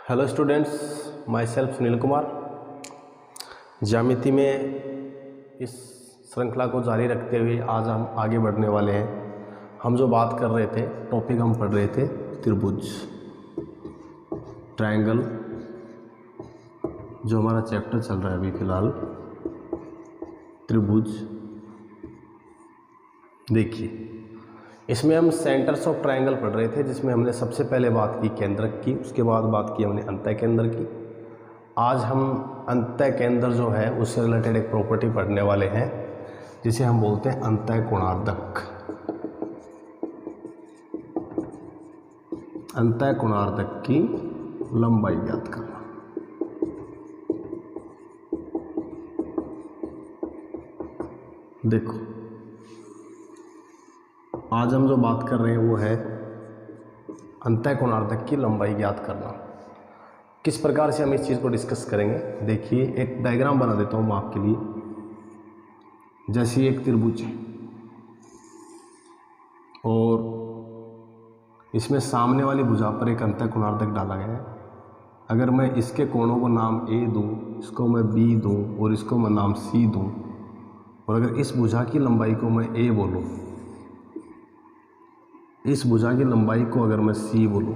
Hello students, my self Sunil Kumar. ज्यामिति में इस श्रृंखला को जारी रखते हुए आज हम आगे बढ़ने वाले हैं। हम जो बात कर रहे थे, टॉपिक हम पढ़ रहे थे त्रिभुज, ट्रायंगल, जो हमारा चैप्टर चल रहा है अभी फ़िलहाल त्रिभुज। देखिए, इसमें हम सेंटर्स ऑफ ट्रायंगल पढ़ रहे थे, जिसमें हमने सबसे पहले बात की केंद्रक की, उसके बाद बात की हमने अंतः केंद्र की। आज हम अंतः केंद्र जो है उससे रिलेटेड एक प्रॉपर्टी पढ़ने वाले हैं, जिसे हम बोलते हैं अंतः कोणार्धक। अंतः कोणार्धक की लंबाई ज्ञात करना। देखो, आज हम जो बात कर रहे हैं वो है अंतः कोणार्धक की लंबाई ज्ञात करना। किस प्रकार से हम इस चीज़ को डिस्कस करेंगे, देखिए एक डायग्राम बना देता हूँ मैं आपके लिए। जैसे एक त्रिभुज है और इसमें सामने वाली भुजा पर एक अंतः कोणार्धक डाला गया है। अगर मैं इसके कोणों को नाम A दूँ, इसको मैं B दूँ और इसको मैं नाम C दूँ, और अगर इस भुजा की लंबाई को मैं A बोलूँ, इस भुजा की लंबाई को अगर मैं C बोलूँ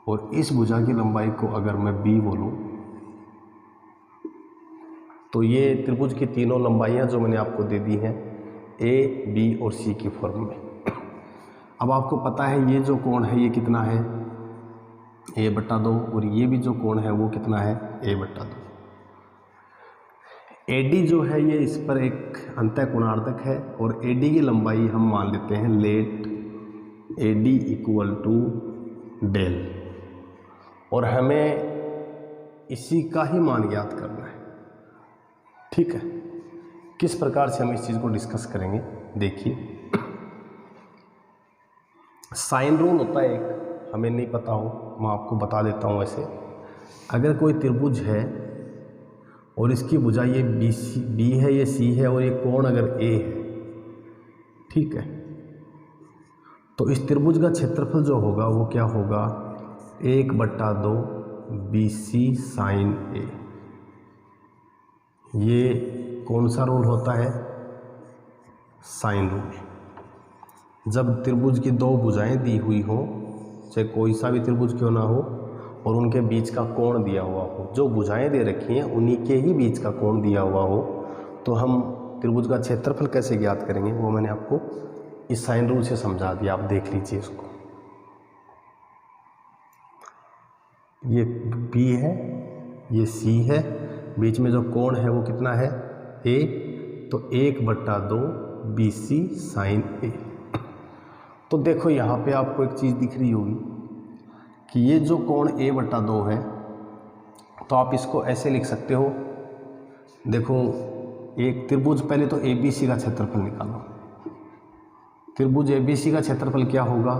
और इस भुजा की लंबाई को अगर मैं B बोलूँ, तो ये त्रिभुज की तीनों लंबाइयाँ जो मैंने आपको दे दी हैं A, B और C की फॉर्म में। अब आपको पता है ये जो कोण है ये कितना है, A/2, और ये भी जो कोण है वो कितना है, A/2। AD जो है ये इस पर एक अंतः कोणार्धक है और AD की लंबाई हम मान लेते हैं let AD equal to del, और हमें इसी का ही मान ज्ञात करना है। ठीक है, किस प्रकार से हम इस चीज़ को डिस्कस करेंगे, देखिए। साइन रूल होता है एक, हमें नहीं पता हो मैं आपको बता देता हूँ। ऐसे अगर कोई त्रिभुज है और इसकी भुजा ये B है, ये C है, और ये कोण अगर A है, ठीक है, तो इस त्रिभुज का क्षेत्रफल जो होगा वो क्या होगा, 1/2 BC साइन A। ये कौन सा रूल होता है, साइन रूल। जब त्रिभुज की दो भुजाएं दी हुई हो, चाहे कोई सा भी त्रिभुज क्यों ना हो, और उनके बीच का कोण दिया हुआ हो, जो भुजाएं दे रखी हैं उन्हीं के ही बीच का कोण दिया हुआ हो, तो हम त्रिभुज का क्षेत्रफल कैसे ज्ञात करेंगे वो मैंने आपको इस साइन रूल से समझा दिया। आप देख लीजिए इसको। ये B है, ये C है, बीच में जो कोण है वो कितना है, A, तो 1/2 BC साइन A। तो देखो यहाँ पे आपको एक चीज़ दिख रही होगी कि ये जो कोण A/2 है, तो आप इसको ऐसे लिख सकते हो। देखो, एक त्रिभुज, पहले तो ABC का क्षेत्रफल निकालो। त्रिभुज ABC का क्षेत्रफल क्या होगा,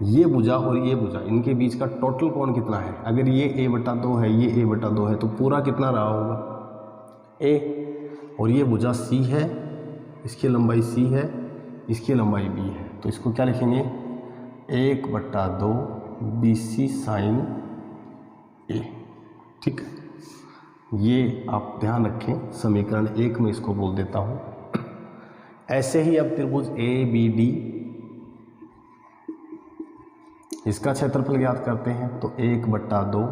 ये भुजा और ये भुजा, इनके बीच का टोटल कोण कितना है। अगर ये A/2 है, ये A/2 है, तो पूरा कितना रहा होगा, A, और ये भुजा C है, इसकी लंबाई C है, इसकी लंबाई B है, तो इसको क्या लिखेंगे, 1/2 BC साइन A। ठीक है, ये आप ध्यान रखें, समीकरण 1 में इसको बोल देता हूँ। ऐसे ही अब त्रिभुज ABD, इसका क्षेत्रफल ज्ञात करते हैं, तो 1/2,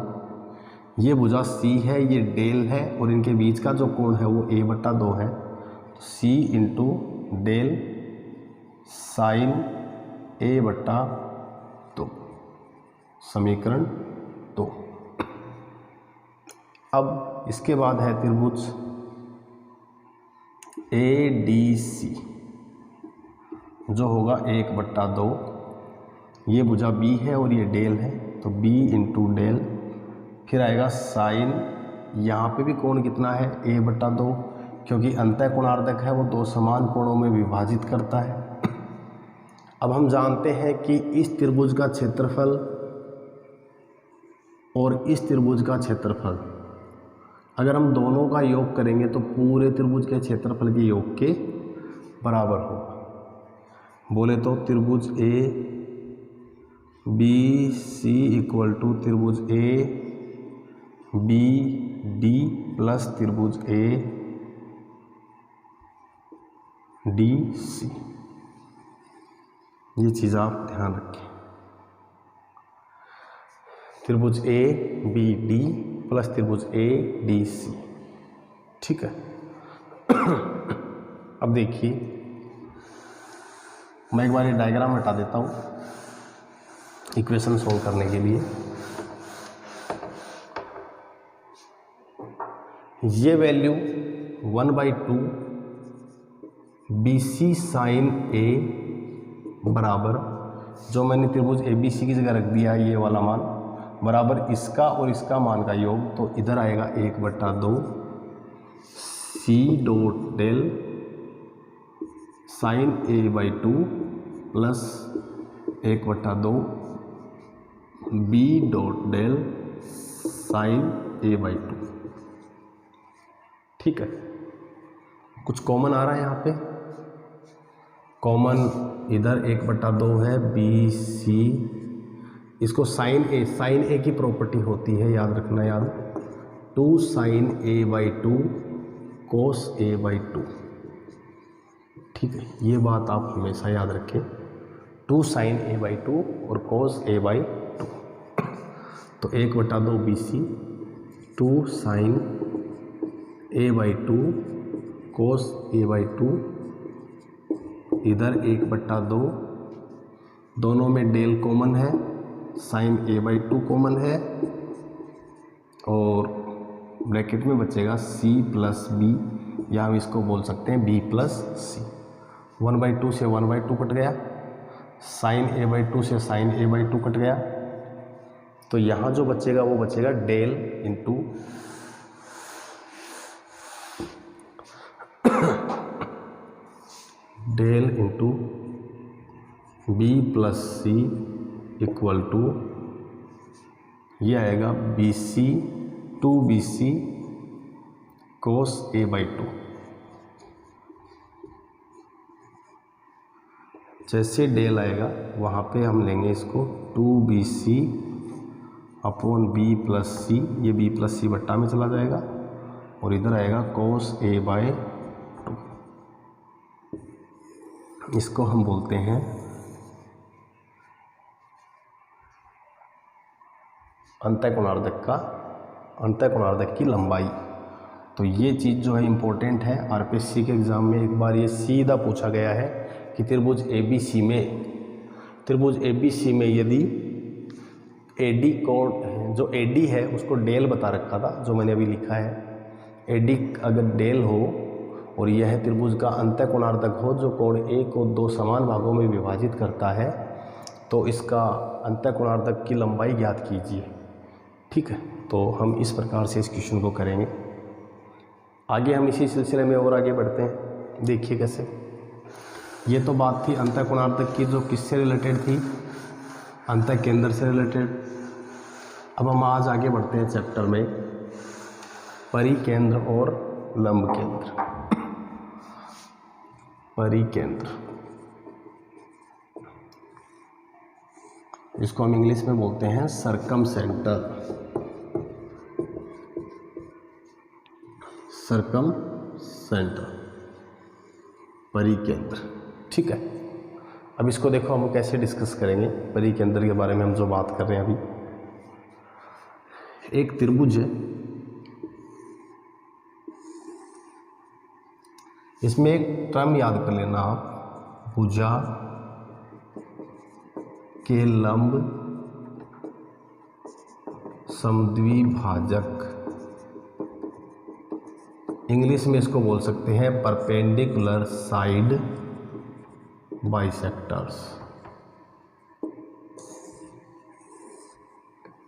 ये भुजा C है, ये डेल है, और इनके बीच का जो कोण है वो A/2 है, तो C into del sine A/2, समीकरण 2। अब इसके बाद है त्रिभुज ADC, जो होगा 1/2, ये भुजा B है और ये डेल है, तो B इंटू डेल, फिर आएगा साइन, यहाँ पे भी कोण कितना है, A/2, क्योंकि अंतः कोणार्धक है वो दो समान कोणों में विभाजित करता है। अब हम जानते हैं कि इस त्रिभुज का क्षेत्रफल और इस त्रिभुज का क्षेत्रफल, अगर हम दोनों का योग करेंगे तो पूरे त्रिभुज के क्षेत्रफल के योग के बराबर होगा। बोले तो त्रिभुज A B C equal to त्रिभुज ए बी डी प्लस त्रिभुज ए डी सी। ये चीज़ आप ध्यान रखें, त्रिभुज ए बी डी प्लस त्रिभुज ए डी सी। ठीक है। अब देखिए, मैं एक बार ये डायग्राम हटा देता हूँ इक्वेशन सोल्व करने के लिए। ये वैल्यू 1/2 बी सी साइन ए बराबर, जो मैंने त्रिभुज ए बी सी की जगह रख दिया है ये वाला मान, बराबर इसका और इसका मान का योग, तो इधर आएगा 1/2 C dot del sine a/2 plus 1/2 B dot del sine a/2। ठीक है। कुछ कॉमन आ रहा है यहाँ पे, कॉमन इधर 1/2 है बी सी, इसको साइन ए की प्रॉपर्टी होती है, याद रखना, याद, 2 साइन a/2 कोस a/2। ठीक है, ये बात आप हमेशा याद रखें, 2 साइन a/2 और कोस a/2। तो 1/2 बी सी, 2 साइन a/2 कोस a/2, इधर 1/2, दोनों में डेल कॉमन है, साइन a/2 कॉमन है, और ब्रैकेट में बचेगा c प्लस बी, या हम इसको बोल सकते हैं b प्लस सी। 1/2 से 1/2 कट गया, साइन a/2 से साइन a/2 कट गया, तो यहाँ जो बचेगा वो बचेगा del into del into B plus C equal to, ये आएगा बी सी 2bc कोस a/2। जैसे डेल आएगा वहाँ पे हम लेंगे इसको 2bc अपॉन बी प्लस सी, ये बी प्लस सी बट्टा में चला जाएगा, और इधर आएगा कोस a/2। इसको हम बोलते हैं अंतःकोणार्धक की लंबाई। तो ये चीज़ जो है इम्पोर्टेंट है, आरपीएससी के एग्ज़ाम में एक बार ये सीधा पूछा गया है कि त्रिभुज एबीसी में यदि एडी कोण, जो एडी है उसको डेल बता रखा था, जो मैंने अभी लिखा है, एडी अगर डेल हो और यह त्रिभुज का अंतःकोणार्धक हो जो कोण ए को 2 समान भागों में विभाजित करता है, तो इसका अंतःकोणार्धक की लंबाई ज्ञात कीजिए। ठीक है, तो हम इस प्रकार से इस क्वेश्चन को करेंगे। आगे हम इसी सिलसिले में और आगे बढ़ते हैं। देखिए कैसे, ये तो बात थी अंतःकोणार्धक की, जो किससे रिलेटेड थी, अंतःकेंद्र से रिलेटेड। अब हम आज आगे बढ़ते हैं चैप्टर में, परिकेंद्र और लंब केंद्र। परिकेंद्र, इसको हम इंग्लिश में बोलते हैं सरकमसेंटर। परिकेंद्र। ठीक है, अब इसको देखो हम कैसे डिस्कस करेंगे। परिकेंद्र के बारे में हम जो बात कर रहे हैं अभी, एक त्रिभुज है, इसमें एक टर्म याद कर लेना आप, भुजा के लंब समद्विभाजक, इंग्लिश में इसको बोल सकते हैं perpendicular side bisectors.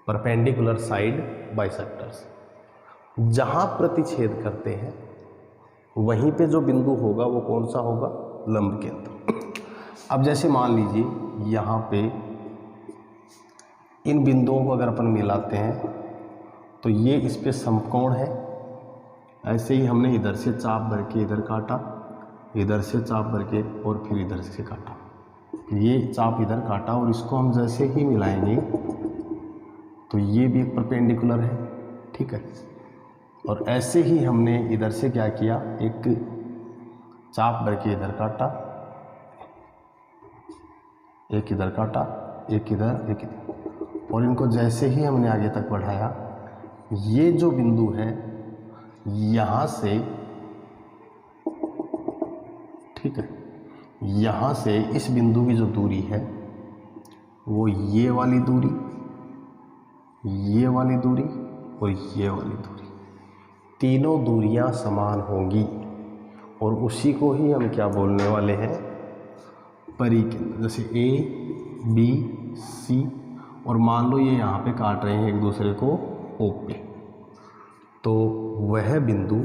Perpendicular side bisectors, जहां प्रतिच्छेद करते हैं वहीं पे जो बिंदु होगा वो कौन सा होगा, लंब केंद्र। अब जैसे मान लीजिए यहाँ पे इन बिंदुओं को अगर अपन मिलाते हैं तो ये इस पे समकोण है। ऐसे ही हमने इधर से चाप भर के इधर काटा, इधर से चाप भर के और फिर इधर से काटा। ये चाप इधर काटा और इसको हम जैसे ही मिलाएंगे तो ये भी एक परपेंडिकुलर है, ठीक है। और ऐसे ही हमने इधर से क्या किया, एक चाप भर के इधर काटा, एक इधर काटा, एक इधर, एक इधर, और इनको जैसे ही हमने आगे तक बढ़ाया, ये जो बिंदु है यहाँ से, ठीक है, यहाँ से इस बिंदु की जो दूरी है वो ये वाली दूरी, ये वाली दूरी और ये वाली दूरी, तीनों दूरियां समान होंगी और उसी को ही हम क्या बोलने वाले हैं, परिकेंद्र। जैसे ए बी सी, और मान लो ये यहाँ पे काट रहे हैं एक दूसरे को ओ पे, तो वह बिंदु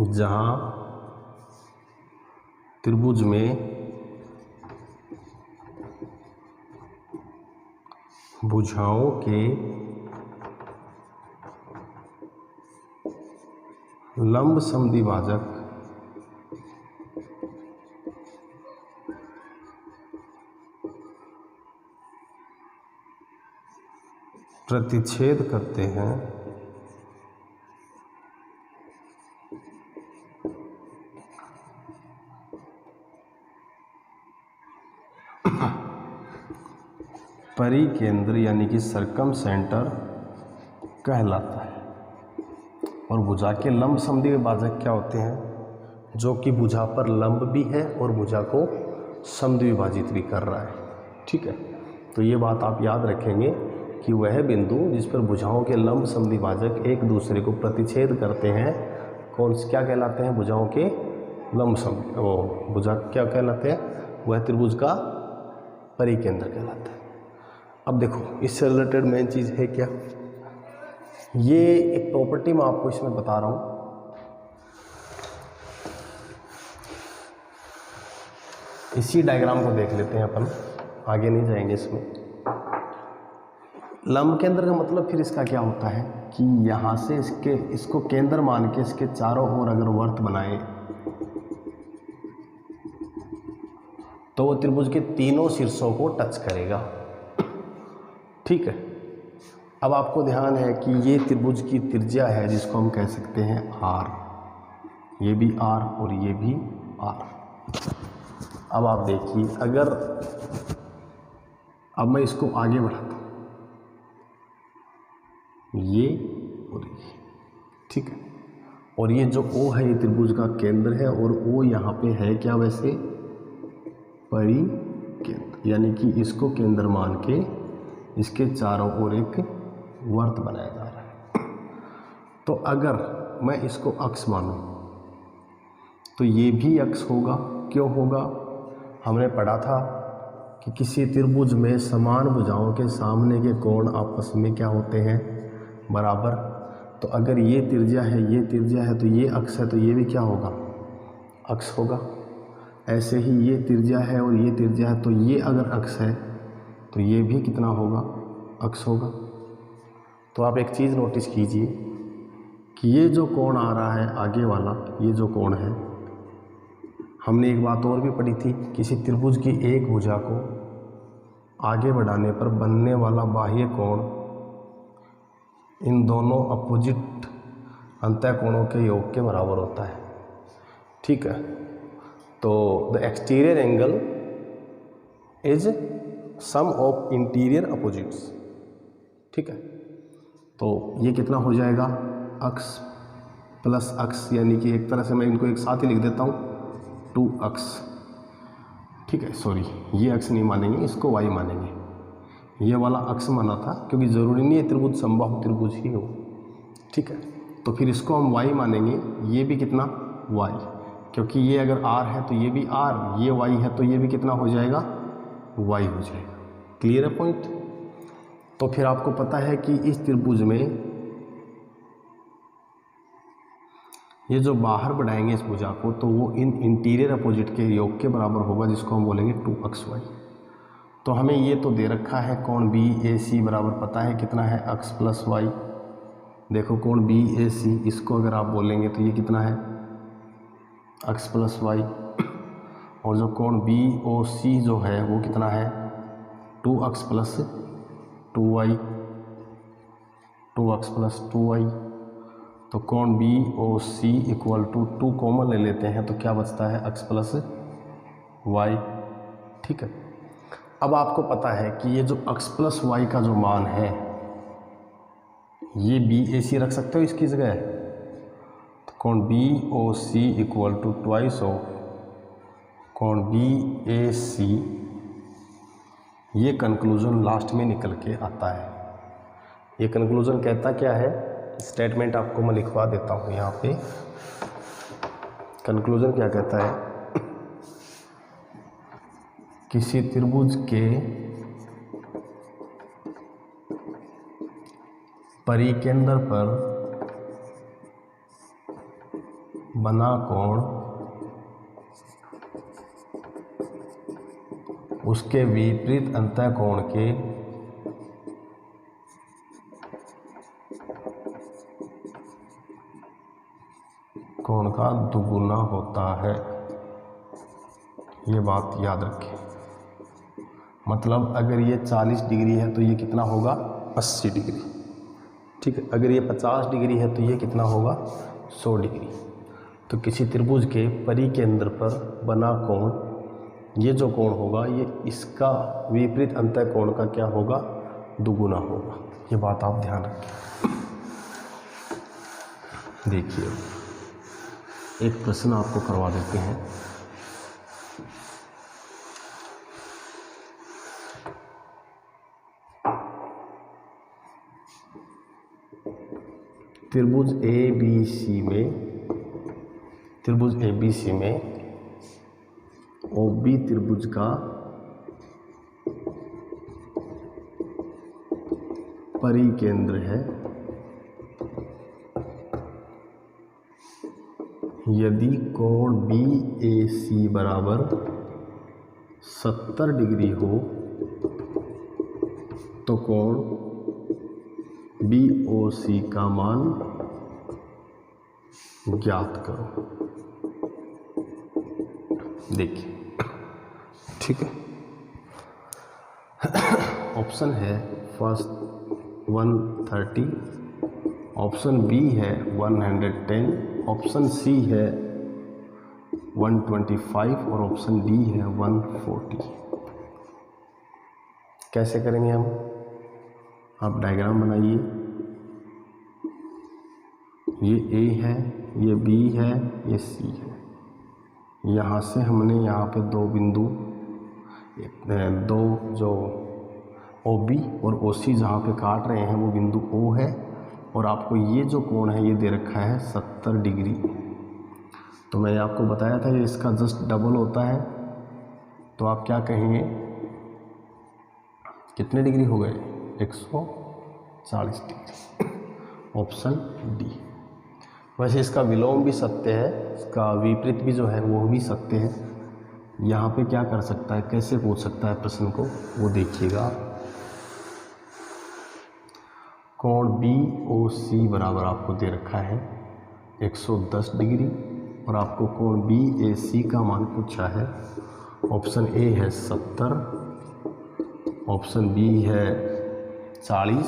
जहाँ त्रिभुज में भुजाओं के लंब समद्विभाजक प्रतिच्छेद करते हैं, परिकेंद्र यानी कि सर्कम सेंटर कहलाता है। और भुजा के लंब समद्विभाजक क्या होते हैं, जो कि भुजा पर लंब भी है और भुजा को समद्विभाजित भी कर रहा है, ठीक है। तो ये बात आप याद रखेंगे कि वह बिंदु जिस पर भुजाओं के लंब समद्विभाजक एक दूसरे को प्रतिच्छेद करते हैं, कौन से क्या कहलाते हैं, भुजाओं के लंब सम वो भुजा क्या कहलाते हैं, वह त्रिभुज का परिकेंद्र कहलाता है। अब देखो इससे रिलेटेड मेन चीज़ है क्या, ये एक प्रॉपर्टी मैं आपको इसमें बता रहा हूँ। इसी डायग्राम को देख लेते हैं अपन, आगे नहीं जाएंगे इसमें। लंब केंद्र का मतलब फिर इसका क्या होता है कि यहाँ से इसको केंद्र मान के इसके चारों ओर अगर वर्त बनाए तो वो त्रिभुज के तीनों शीर्षों को टच करेगा, ठीक है। अब आपको ध्यान है कि ये त्रिभुज की त्रिज्या है जिसको हम कह सकते हैं आर, ये भी आर और ये भी आर। अब आप देखिए, अगर अब मैं इसको आगे बढ़ाता हूँ, ये और ये, ठीक है, और ये जो O है ये त्रिभुज का केंद्र है और O यहाँ पे है क्या, वैसे परिकेंद्र, यानी कि इसको केंद्र मान के इसके चारों ओर एक वर्त बनाया जा रहा है। तो अगर मैं इसको अक्ष मानूं तो ये भी अक्ष होगा, क्यों होगा, हमने पढ़ा था कि किसी त्रिभुज में समान भुजाओं के सामने के कोण आपस में क्या होते हैं, बराबर। तो अगर ये त्रिज्या है, ये त्रिज्या है, तो ये अक्ष है, तो ये भी क्या होगा, अक्ष होगा। ऐसे ही ये त्रिज्या है और ये त्रिज्या है, तो ये अगर अक्ष है तो ये भी कितना होगा, अक्ष होगा। तो आप एक चीज़ नोटिस कीजिए कि ये जो कोण आ रहा है आगे वाला, ये जो कोण है, हमने एक बात और भी पढ़ी थी, किसी त्रिभुज की एक भुजा को आगे बढ़ाने पर बनने वाला बाह्य कोण इन दोनों अपोजिट अंतःकोणों के योग के बराबर होता है, ठीक है। तो the exterior angle is sum of interior opposites, ठीक है। तो ये कितना हो जाएगा, अक्ष प्लस अक्ष, यानी कि एक तरह से मैं इनको एक साथ ही लिख देता हूँ, 2 अक्ष, ठीक है। सॉरी, ये अक्ष नहीं मानेंगे, इसको वाई मानेंगे। ये वाला अक्ष माना था क्योंकि ज़रूरी नहीं है त्रिभुज समबाहु त्रिभुज ही हो, ठीक है। तो फिर इसको हम वाई मानेंगे, ये भी कितना, वाई, क्योंकि ये अगर आर है तो ये भी आर, ये वाई है तो ये भी कितना हो जाएगा, वाई हो जाएगा। क्लियर है पॉइंट। तो फिर आपको पता है कि इस त्रिभुज में ये जो बाहर बढ़ाएंगे इस भुजा को, तो वो इन इंटीरियर अपोजिट के योग के बराबर होगा, जिसको हम बोलेंगे 2 अक्ष वाई। तो हमें ये तो दे रखा है कोण बी ए सी बराबर पता है कितना है, अक्ष प्लस वाई। देखो कोण बी ए सी, इसको अगर आप बोलेंगे तो ये कितना है, x प्लस वाई, और जो कोण बी ओ सी जो है वो कितना है 2x plus 2y, 2x plus 2y। तो कोण B O C equal to 2 common ले लेते हैं तो क्या बचता है x प्लस वाई। ठीक है, अब आपको पता है कि ये जो x प्लस वाई का जो मान है ये बी ए सी रख सकते हो इसकी जगह। तो कोण B O C equal to twice of कोण बी ए सी, ये कंक्लूजन लास्ट में निकल के आता है। ये कंक्लूजन कहता क्या है, स्टेटमेंट आपको मैं लिखवा देता हूँ यहाँ पे। कंक्लूजन क्या कहता है, किसी त्रिभुज के परिकेंद्र पर बना कोण उसके विपरीत अंतःकोण के कोण का दुगुना होता है। ये बात याद रखें, मतलब अगर ये 40 डिग्री है तो ये कितना होगा 80 डिग्री। ठीक है, अगर ये 50 डिग्री है तो ये कितना होगा 100 डिग्री। तो किसी त्रिभुज के परिकेंद्र पर बना कोण, ये जो कोण होगा ये इसका विपरीत अंतःकोण का क्या होगा दुगुना होगा। ये बात आप ध्यान रखें। देखिए एक प्रश्न आपको करवा देते हैं। त्रिभुज ए बी सी में ओ बी त्रिभुज का परिकेंद्र है। यदि कोण बी ए सी बराबर 70 डिग्री हो तो कोण बी ओ सी का मान ज्ञात करो। देखिए, ठीक है, ऑप्शन है फर्स्ट 130, ऑप्शन बी है 110, ऑप्शन सी है 125 और ऑप्शन डी है 140। कैसे करेंगे हम, आप डायग्राम बनाइए। ये ए है, ये बी है, ये सी है। यहाँ से हमने यहाँ पे दो बिंदु, दो जो ओ बी और ओ सी जहाँ पे काट रहे हैं वो बिंदु ओ है, और आपको ये जो कोण है ये दे रखा है 70 डिग्री। तो मैंने आपको बताया था कि इसका जस्ट डबल होता है, तो आप क्या कहेंगे कितने डिग्री हो गए 140 डिग्री। Option D. वैसे इसका विलोम भी सत्य है, इसका विपरीत भी जो है वो भी सत्य है। यहाँ पे क्या कर सकता है, कैसे पूछ सकता है प्रश्न को, वो देखिएगा। कोण बी ओ सी बराबर आपको दे रखा है 110 डिग्री, और आपको कोण बी ए सी का मान पूछा है। ऑप्शन ए है 70, ऑप्शन बी है 40,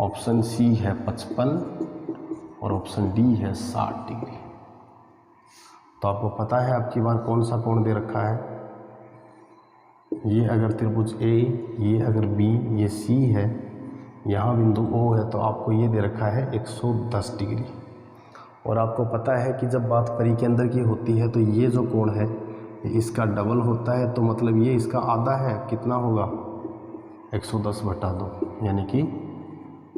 ऑप्शन सी है 55 और ऑप्शन डी है 60 डिग्री। तो आपको पता है आपकी बार कौन सा कोण दे रखा है। ये अगर त्रिभुज ए, ये अगर बी, ये सी है, यहाँ बिंदु ओ है, तो आपको ये दे रखा है 110 डिग्री। और आपको पता है कि जब बात परिकेंद्र की होती है तो ये जो कोण है इसका डबल होता है, तो मतलब ये इसका आधा है, कितना होगा 110/2, यानी कि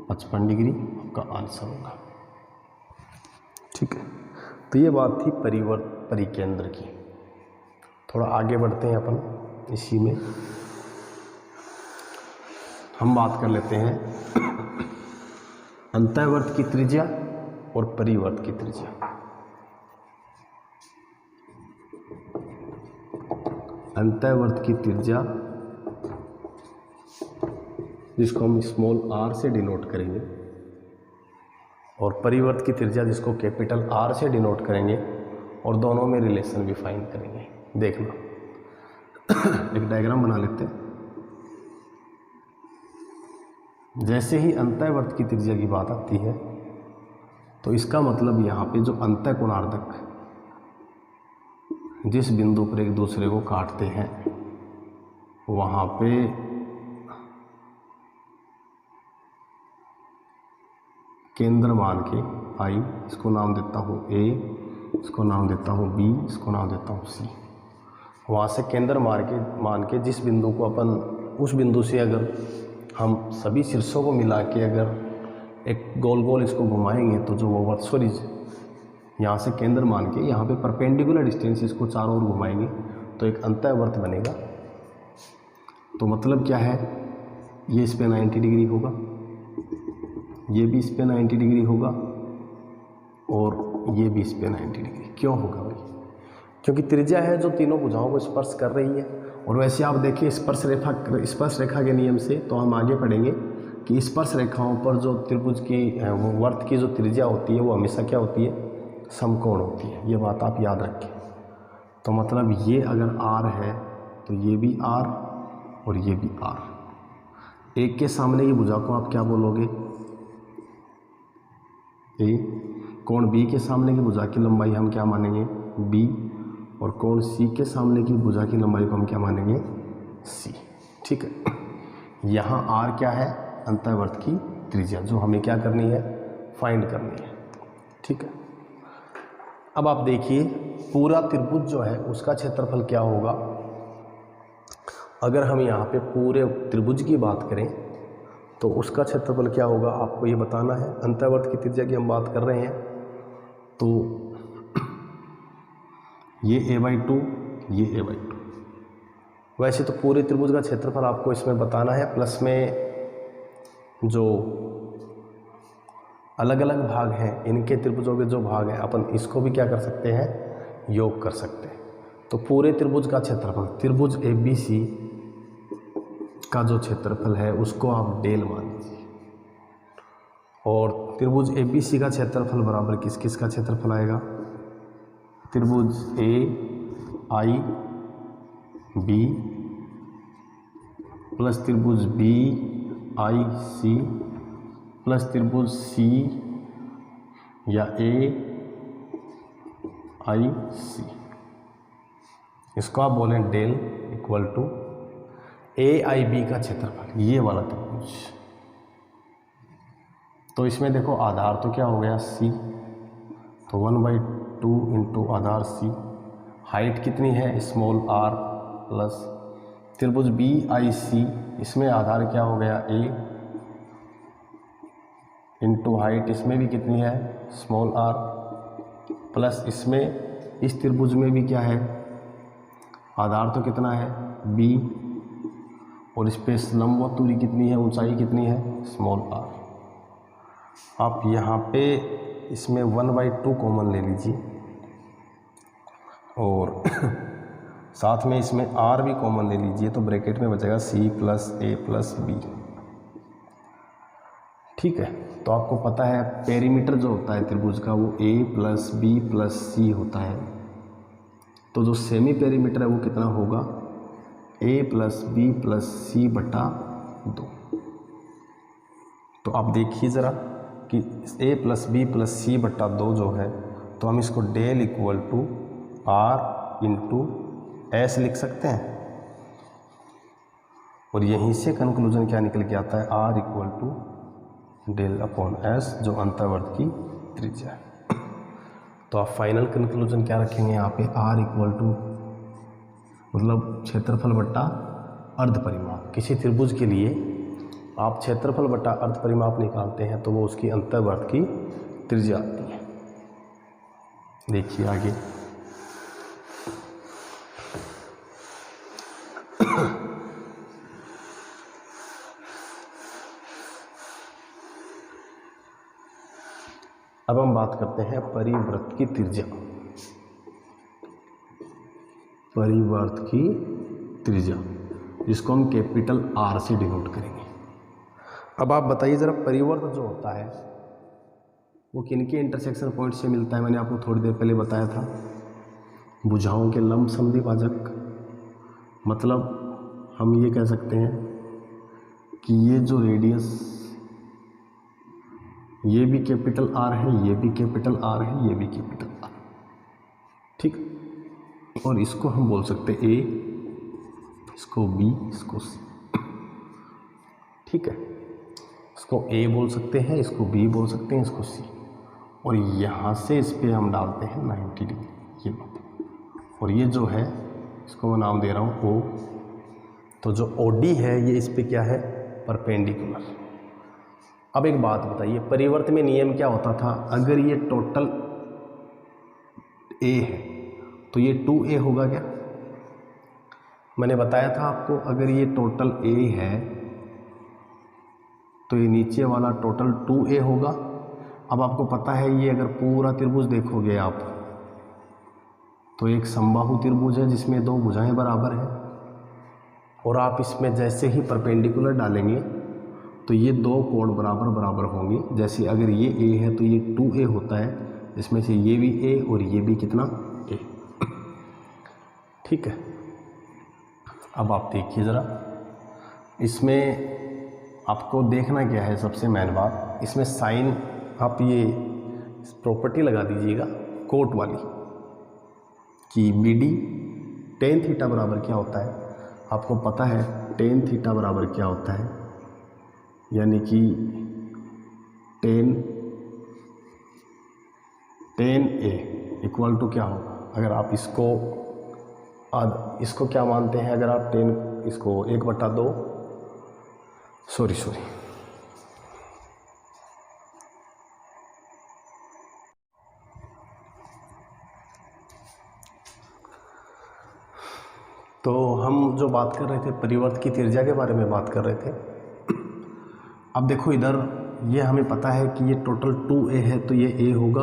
55 डिग्री आपका आंसर होगा। ठीक है, तो ये बात थी परिकेंद्र की। थोड़ा आगे बढ़ते हैं अपन, इसी में हम बात कर लेते हैं अंतःवर्त की त्रिज्या और परिवर्त की त्रिज्या। अंतःवर्त की त्रिज्या जिसको हम स्मॉल r से डिनोट करेंगे, और परिवर्त की त्रिज्या जिसको कैपिटल R से डिनोट करेंगे, और दोनों में रिलेशन भी फाइंड करेंगे। देखना एक डायग्राम बना लेते हैं। जैसे ही अंतःवर्त की त्रिज्या की बात आती है तो इसका मतलब यहाँ पे जो अंतःकोणार्धक जिस बिंदु पर एक दूसरे को काटते हैं वहाँ पे केंद्र मान के आई, इसको नाम देता हूँ ए, इसको नाम देता हूँ बी, इसको नाम देता हूँ सी। वहाँ से केंद्र मान के जिस बिंदु को अपन, उस बिंदु से अगर हम सभी शीर्षों को मिला के अगर एक गोल गोल इसको घुमाएंगे तो जो वो वर्सोरीज यहाँ से केंद्र मान के यहाँ पे परपेंडिकुलर डिस्टेंस इसको चारों ओर घुमाएंगे तो एक अंतःवर्त बनेगा। तो मतलब क्या है, ये इस पे 90 डिग्री होगा, ये भी इस पे 90 डिग्री होगा और ये भी इस पे 90 डिग्री। क्यों होगा भाई? क्योंकि त्रिज्या है जो तीनों भुजाओं को स्पर्श कर रही है। और वैसे आप देखिए स्पर्श रेखा के नियम से तो हम आगे पढ़ेंगे कि स्पर्श रेखाओं पर जो त्रिभुज की वर्त की जो त्रिज्या होती है वो हमेशा क्या होती है, समकोण होती है। ये बात आप याद रखें। तो मतलब ये अगर r है तो ये भी r और ये भी r। एक के सामने की भुजा को आप क्या बोलोगे, ए। कोण b के सामने की भुजा की लंबाई हम क्या मानेंगे, b। और कोण c के सामने की भुजा की लंबाई को हम क्या मानेंगे, c। ठीक है। यहाँ r क्या है, अंतःवर्त की त्रिज्या, जो हमें क्या करनी है, फाइंड करनी है। ठीक है। अब आप देखिए पूरा त्रिभुज जो है उसका क्षेत्रफल क्या होगा। अगर हम यहाँ पे पूरे त्रिभुज की बात करें तो उसका क्षेत्रफल क्या होगा, आपको ये बताना है। अंतःवर्त की त्रिज्या की हम बात कर रहे हैं तो ये a/2, ये a/2। वैसे तो पूरे त्रिभुज का क्षेत्रफल आपको इसमें बताना है, प्लस में जो अलग अलग भाग हैं इनके त्रिभुजों के जो भाग हैं अपन इसको भी क्या कर सकते हैं, योग कर सकते हैं। तो पूरे त्रिभुज का क्षेत्रफल, त्रिभुज ABC का जो क्षेत्रफल है उसको आप डेल मान लीजिए। और त्रिभुज ABC का क्षेत्रफल बराबर किस किस का क्षेत्रफल आएगा, त्रिभुज AIB प्लस त्रिभुज BIC प्लस त्रिभुज C या AIC। इसको आप बोलें डेल इक्वल टू AIB का क्षेत्रफल, ये वाला त्रिभुज। तो इसमें देखो आधार तो क्या हो गया, C। तो 1/2 इंटू आधार C। हाइट कितनी है, स्मॉल r प्लस त्रिभुज BIC, इसमें आधार क्या हो गया, A इंटू हाइट इसमें भी कितनी है, स्मॉल r प्लस इसमें इस त्रिभुज में भी क्या है, आधार तो कितना है, B। और इस पे लंबवत दूरी कितनी है, ऊंचाई कितनी है, स्मॉल r। आप यहाँ पे इसमें 1/2 कॉमन ले लीजिए और साथ में इसमें r भी कॉमन ले लीजिए, तो ब्रैकेट में बचेगा C plus A plus B। ठीक है। तो आपको पता है पेरीमीटर जो होता है त्रिभुज का वो A plus B plus C होता है। तो जो सेमी पेरीमीटर है वो कितना होगा, A plus B plus C बटा 2। तो आप देखिए ज़रा कि A plus B plus C बटा 2 जो है, तो हम इसको del equal to R into S लिख सकते हैं। और यहीं से कंक्लूजन क्या निकल के आता है, R equal to del upon S, जो अंतःवर्त की त्रिज्या है। तो आप फाइनल कंक्लूजन क्या रखेंगे यहाँ पे, R इक्वल टू मतलब क्षेत्रफल बट्टा अर्ध परिमाप। किसी त्रिभुज के लिए आप क्षेत्रफल बट्टा अर्ध परिमाप निकालते हैं तो वो उसकी अंतःवर्त की त्रिज्या आती है। देखिए आगे अब हम बात करते हैं परिवर्त की त्रिज्या। परिवर्त की त्रिज्या जिसको हम कैपिटल R से डिनोट करेंगे। अब आप बताइए ज़रा, परिवर्त जो होता है वो किन के इंटरसेक्शन पॉइंट से मिलता है। मैंने आपको थोड़ी देर पहले बताया था भुजाओं के लंब समद्विभाजक, मतलब हम ये कह सकते हैं कि ये जो रेडियस, ये भी कैपिटल आर है, ये भी कैपिटल आर है, ये भी कैपिटल आर, ठीक। और इसको हम बोल सकते हैं ए, इसको बी, इसको सी, ठीक है। इसको ए बोल सकते हैं, इसको बी बोल सकते हैं, इसको सी, और यहाँ से इस पर हम डालते हैं 90 डिग्री, ये बात। और ये जो है इसको मैं नाम दे रहा हूँ ओ। तो जो ओडी है ये इस पे क्या है, परपेंडिकुलर। अब एक बात बताइए, परिवर्त में नियम क्या होता था, अगर ये टोटल ए है तो ये 2a होगा क्या? मैंने बताया था आपको, अगर ये टोटल ए है तो ये नीचे वाला टोटल 2a होगा। अब आपको पता है ये अगर पूरा त्रिभुज देखोगे आप तो एक समबाहु त्रिभुज है जिसमें दो भुजाएं बराबर हैं, और आप इसमें जैसे ही परपेंडिकुलर डालेंगे तो ये दो कोण बराबर बराबर होंगे। जैसे अगर ये a है तो ये 2a होता है, इसमें से ये भी a और ये भी कितना a, ठीक है। अब आप देखिए ज़रा, इसमें आपको देखना क्या है, सबसे मेन बात, इसमें साइन आप ये प्रॉपर्टी लगा दीजिएगा कोट वाली कि BD tan थीटा बराबर क्या होता है। आपको पता है tan थीटा बराबर क्या होता है, यानी कि tan A इक्वल टू क्या होगा, अगर आप इसको क्या मानते हैं, अगर आप इसको 1/2 सॉरी तो हम जो बात कर रहे थे परिवर्त की त्रिज्या के बारे में बात कर रहे थे। अब देखो इधर ये हमें पता है कि ये टोटल 2a है तो ये a होगा,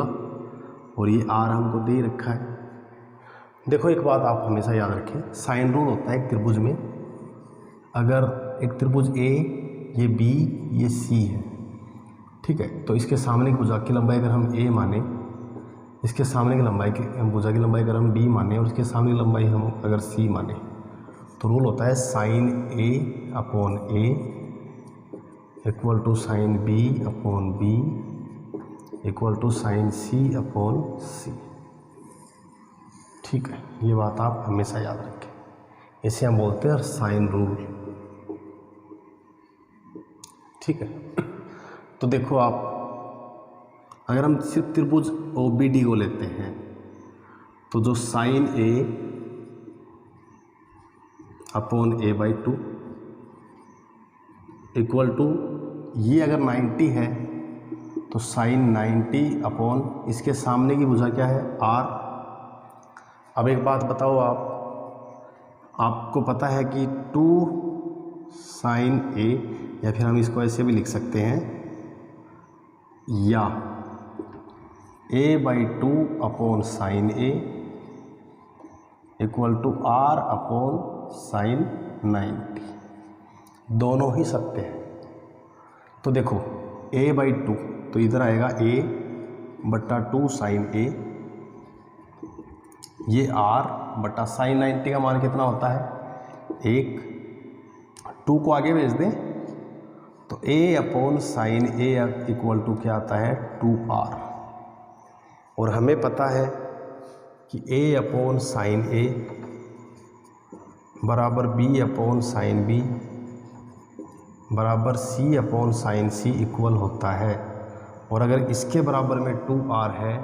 और ये r हमको दे रखा है। देखो एक बात आप हमेशा याद रखें, साइन रूल होता है एक त्रिभुज में, अगर एक त्रिभुज A, ये B, ये C है, ठीक है, तो इसके सामने की भुजा की लंबाई अगर हम a माने, इसके सामने की लंबाई की भुजा की लंबाई अगर हम b माने, और इसके सामने की लंबाई हम अगर c माने, तो रूल होता है sine a upon a equal to sine b upon b equal to sine c upon c, ठीक है। ये बात आप हमेशा याद रखें, इसे हम बोलते हैं साइन रूल, ठीक है। तो देखो आप, अगर हम सिर्फ त्रिभुज OBD को लेते हैं तो जो sine A upon a/2 equal to, ये अगर 90 है तो साइन 90 अपॉन इसके सामने की भुजा क्या है r। अब एक बात बताओ, आपको पता है कि 2 साइन A, या फिर हम इसको ऐसे भी लिख सकते हैं, या a/2 upon sine A equal to r upon sine 90, दोनों ही सत्य है। तो देखो a/2 तो इधर आएगा a/2 साइन A, ये r साइन 90 का मान कितना होता है 1, 2 को आगे भेज दें तो a upon sine A equal to क्या आता है 2r, और हमें पता है कि a अपॉन साइन A बराबर b अपॉन साइन B बराबर c upon sine C equal होता है। और अगर इसके बराबर में 2r है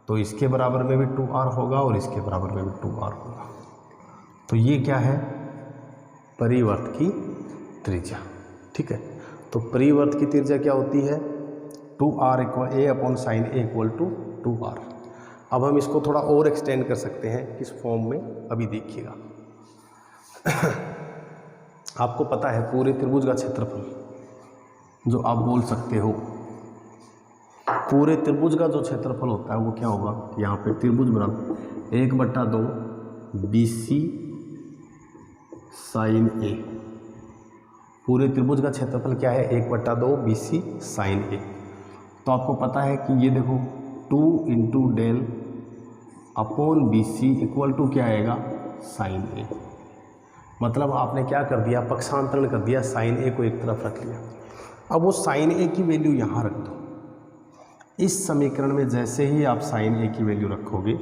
तो इसके बराबर में भी 2r होगा, और इसके बराबर में भी 2r होगा। तो ये क्या है, परिवर्त की त्रिज्या, ठीक है। तो परिवर्त की त्रिज्या क्या होती है 2r equal a upon sine A equal to 2r। अब हम इसको थोड़ा और एक्सटेंड कर सकते हैं किस फॉर्म में, अभी देखिएगा। आपको पता है पूरे त्रिभुज का क्षेत्रफल जो आप बोल सकते हो, पूरे त्रिभुज का जो क्षेत्रफल होता है वो क्या होगा, यहाँ पे त्रिभुज बराबर 1/2 BC साइन A। पूरे त्रिभुज का क्षेत्रफल क्या है 1/2 BC साइन A। तो आपको पता है कि ये देखो 2 into del upon B C equal to क्या आएगा, साइन ए। मतलब आपने क्या कर दिया, पक्षांतरण कर दिया, साइन ए को एक तरफ रख लिया। अब वो साइन ए की वैल्यू यहाँ रख दो। इस समीकरण में जैसे ही आप साइन ए की वैल्यू रखोगे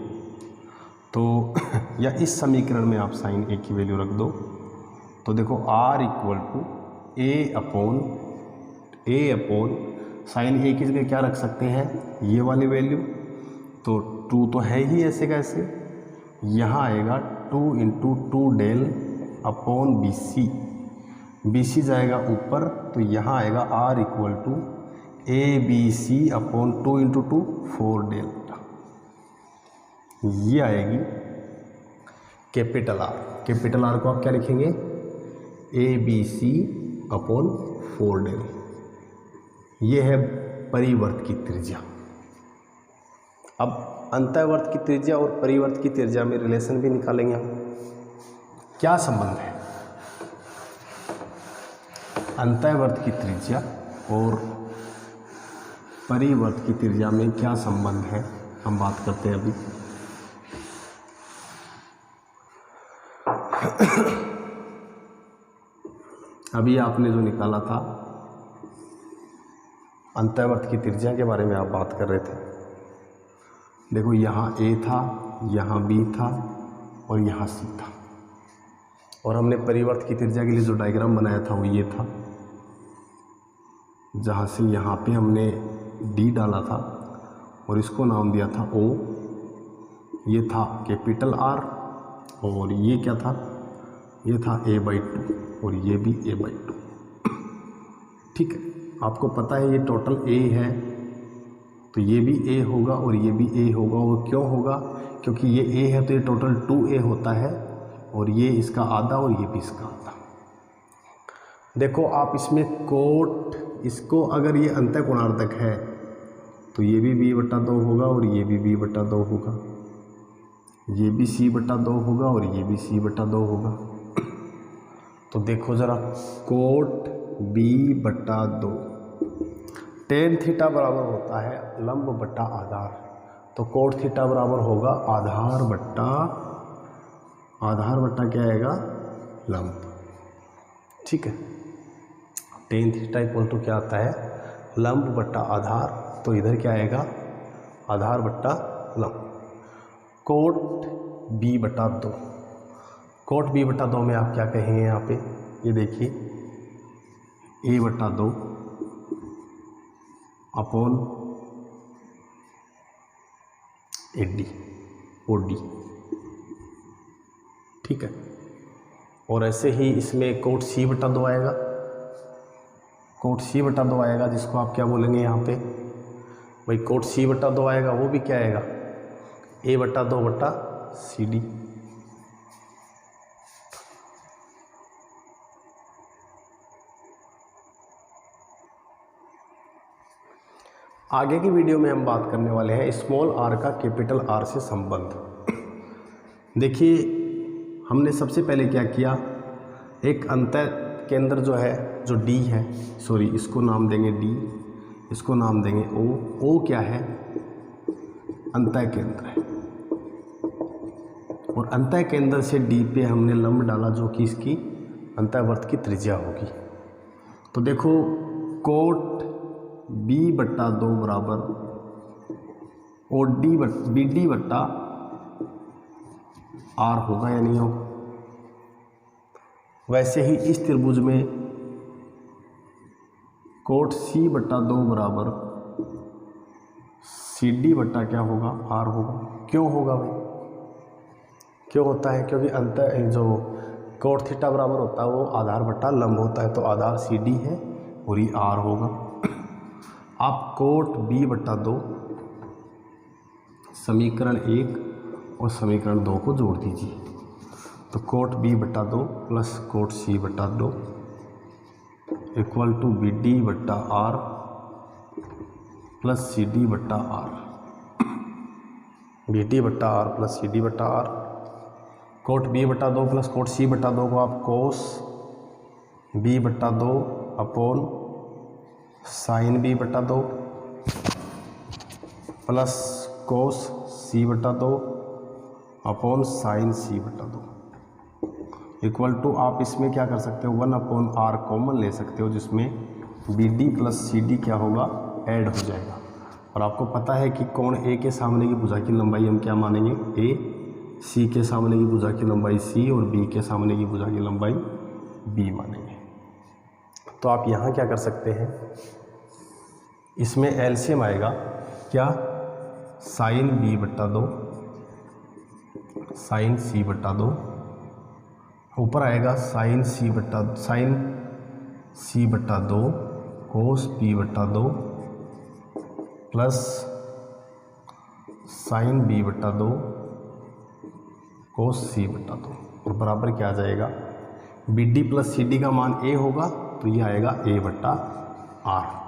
तो या इस समीकरण में आप साइन ए की वैल्यू रख दो तो देखो r equal to A upon sine a की जगह क्या रख सकते हैं, ये वाली वैल्यू। तो 2 तो है ही ऐसे कैसे, यहाँ आएगा 2 into 2 del upon B C जाएगा ऊपर, तो यहाँ आएगा r equal to A B C upon 2 into 2 4 delta. ये आएगी कैपिटल R को आप क्या लिखेंगे, A B C upon 4 del. ये है परिवर्त की त्रिज्या। अब अंतःवर्त की त्रिज्या और परिवर्त की त्रिज्या में रिलेशन भी निकालेंगे हम। क्या संबंध है अंतःवर्त की त्रिज्या और परिवर्त की त्रिज्या में, क्या संबंध है, हम बात करते हैं अभी। अभी आपने जो निकाला था अंतःवर्त की त्रिज्या के बारे में आप बात कर रहे थे। देखो यहाँ A था, यहाँ B था और यहाँ C था, और हमने परिवर्त की त्रिज्या के लिए जो डायग्राम बनाया था वो ये था, जहाँ से यहाँ पे हमने D डाला था और इसको नाम दिया था O। ये था कैपिटल R और ये क्या था, ये था a/2 और ये भी a/2। ठीक है, आपको पता है ये टोटल a है, तो ये भी a होगा और ये भी a होगा। और क्यों होगा, क्योंकि ये a है तो ये टोटल 2a होता है, और ये इसका आधा और ये भी इसका आधा। देखो आप इसमें कोट, इसको अगर ये अंतःकोणार्धक है तो ये भी b/2 होगा और ये भी b/2 होगा, ये भी c/2 होगा और ये भी c/2 होगा। तो देखो ज़रा, कोट b/2 टेन थीटा बराबर होता है लंब बट्टा आधार, तो कोट थीटा बराबर होगा आधार बट्टा क्या आएगा, लंब। ठीक है, टेन थीटा इक्वल टू क्या आता है, लंब बट्टा आधार, तो इधर क्या आएगा, आधार बट्टा लंब। कोट b/2, कोट b/2 में आप क्या कहेंगे यहाँ पे, ये देखिए a/2 अपॉन AD OD। ठीक है, और ऐसे ही इसमें कोट c/2 आएगा, कोट c/2 आएगा, जिसको आप क्या बोलेंगे यहाँ पे भाई, कोट c/2 आएगा, वो भी क्या आएगा, a/2/CD। आगे की वीडियो में हम बात करने वाले हैं स्मॉल r का कैपिटल R से संबंध। देखिए हमने सबसे पहले क्या किया, एक अंतः केंद्र जो है, जो D है, सॉरी इसको नाम देंगे D, इसको नाम देंगे O। O क्या है, अंतः केंद्र है, और अंतः केंद्र से D पे हमने लंब डाला जो कि इसकी अंतःवर्त की त्रिज्या होगी। तो देखो कोट b/2 बराबर BD/R होगा या नहीं होगा। वैसे ही इस त्रिभुज में कोट c/2 बराबर CD बट्टा क्या होगा, R होगा। क्यों होगा भाई, क्यों होता है, क्योंकि अंतर जो कोट थीटा बराबर होता है वो आधार बट्टा लंब होता है, तो आधार CD है और ये R होगा। आप कोट b/2 समीकरण 1 और समीकरण 2 को जोड़ दीजिए, तो cot b/2 plus cot c/2 equal to BD/R plus CD/R, BD/R plus CD/R। Cot b/2 plus cot c/2 को आप cos b/2 upon sine b/2 plus cos c/2 upon sine c बटा 2 इक्वल टू, आप इसमें क्या कर सकते हो 1 upon are common ले सकते हो, जिसमें B D plus C D क्या होगा, ऐड हो जाएगा। और आपको पता है कि कोण ए के सामने की भुजा की लंबाई हम क्या मानेंगे, ए, सी के सामने की भुजा की लंबाई सी और बी के सामने की भुजा की लंबाई बी मानेंगे। तो आप यहाँ क्या कर सकते हैं, इसमें एलसीएम आएगा क्या, साइन बी बट्टा 2 साइन सी बट्टा 2, ऊपर आएगा साइन सी बट्टा 2 कोस बी बट्टा 2 प्लस साइन बी बट्टा 2 कोस सी बट्टा 2, और बराबर क्या आ जाएगा, B D plus C D का मान ए होगा तो ये आएगा ए बट्टा आर।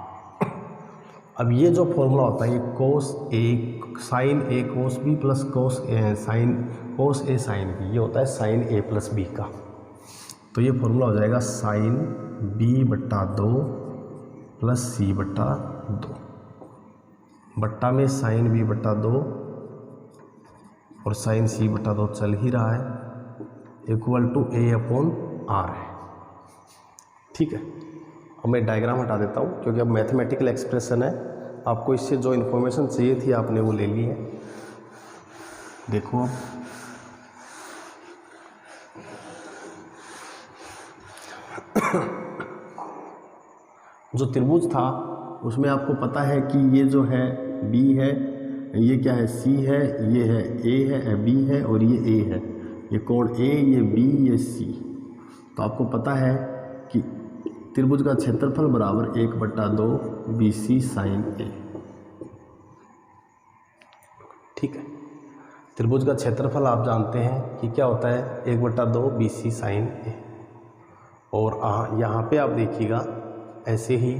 अब ये जो फॉर्मूला होता है, ये कोस ए साइन ए कोस बी प्लस कोस ए साइन बी, ये होता है साइन ए प्लस बी का। तो ये फॉर्मूला हो जाएगा साइन बी बट्टा 2 प्लस सी बट्टा 2, बट्टा में साइन बी बट्टा 2 और साइन सी बट्टा 2 चल ही रहा है, equal to A upon R है। ठीक है, अब मैं डायग्राम हटा देता हूँ क्योंकि अब मैथमेटिकल एक्सप्रेशन है, आपको इससे जो इन्फॉर्मेशन चाहिए थी आपने वो ले ली है। देखो अब जो त्रिभुज था उसमें आपको पता है कि ये जो है बी है, ये क्या है सी है, ये है ए है, बी है और ये ए है, ये कोण ए, ये बी, ये सी। तो आपको पता है कि त्रिभुज का क्षेत्रफल बराबर 1/2 BC साइन ए। ठीक है, त्रिभुज का क्षेत्रफल आप जानते हैं कि क्या होता है, 1/2 BC साइन ए। और यहाँ पे आप देखिएगा ऐसे ही